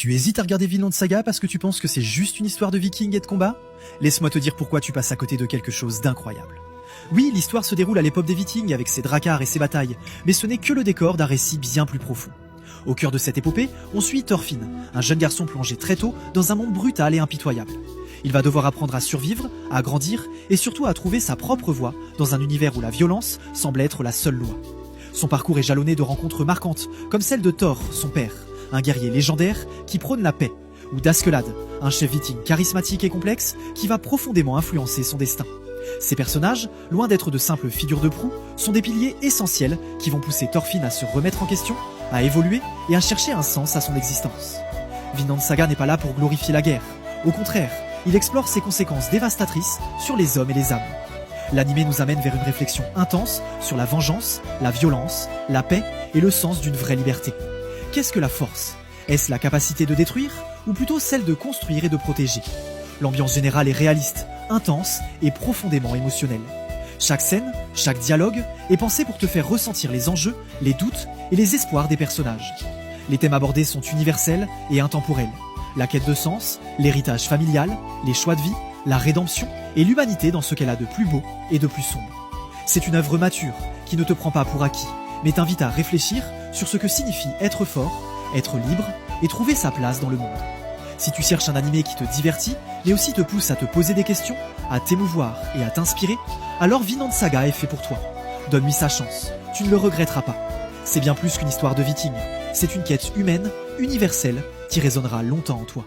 Tu hésites à regarder Vinland Saga parce que tu penses que c'est juste une histoire de vikings et de combat? Laisse-moi te dire pourquoi tu passes à côté de quelque chose d'incroyable. Oui, l'histoire se déroule à l'époque des vikings avec ses dracars et ses batailles, mais ce n'est que le décor d'un récit bien plus profond. Au cœur de cette épopée, on suit Thorfinn, un jeune garçon plongé très tôt dans un monde brutal et impitoyable. Il va devoir apprendre à survivre, à grandir et surtout à trouver sa propre voie dans un univers où la violence semble être la seule loi. Son parcours est jalonné de rencontres marquantes, comme celle de Thor, son père, un guerrier légendaire qui prône la paix, ou d'Askeladd, un chef viking charismatique et complexe qui va profondément influencer son destin. Ces personnages, loin d'être de simples figures de proue, sont des piliers essentiels qui vont pousser Thorfinn à se remettre en question, à évoluer et à chercher un sens à son existence. Vinland Saga n'est pas là pour glorifier la guerre. Au contraire, il explore ses conséquences dévastatrices sur les hommes et les âmes. L'animé nous amène vers une réflexion intense sur la vengeance, la violence, la paix et le sens d'une vraie liberté. Qu'est-ce que la force? Est-ce la capacité de détruire ou plutôt celle de construire et de protéger? L'ambiance générale est réaliste, intense et profondément émotionnelle. Chaque scène, chaque dialogue est pensé pour te faire ressentir les enjeux, les doutes et les espoirs des personnages. Les thèmes abordés sont universels et intemporels. La quête de sens, l'héritage familial, les choix de vie, la rédemption et l'humanité dans ce qu'elle a de plus beau et de plus sombre. C'est une œuvre mature qui ne te prend pas pour acquis, mais t'invite à réfléchir sur ce que signifie être fort, être libre et trouver sa place dans le monde. Si tu cherches un animé qui te divertit, mais aussi te pousse à te poser des questions, à t'émouvoir et à t'inspirer, alors Vinland Saga est fait pour toi. Donne-lui sa chance, tu ne le regretteras pas. C'est bien plus qu'une histoire de vikings, c'est une quête humaine, universelle, qui résonnera longtemps en toi.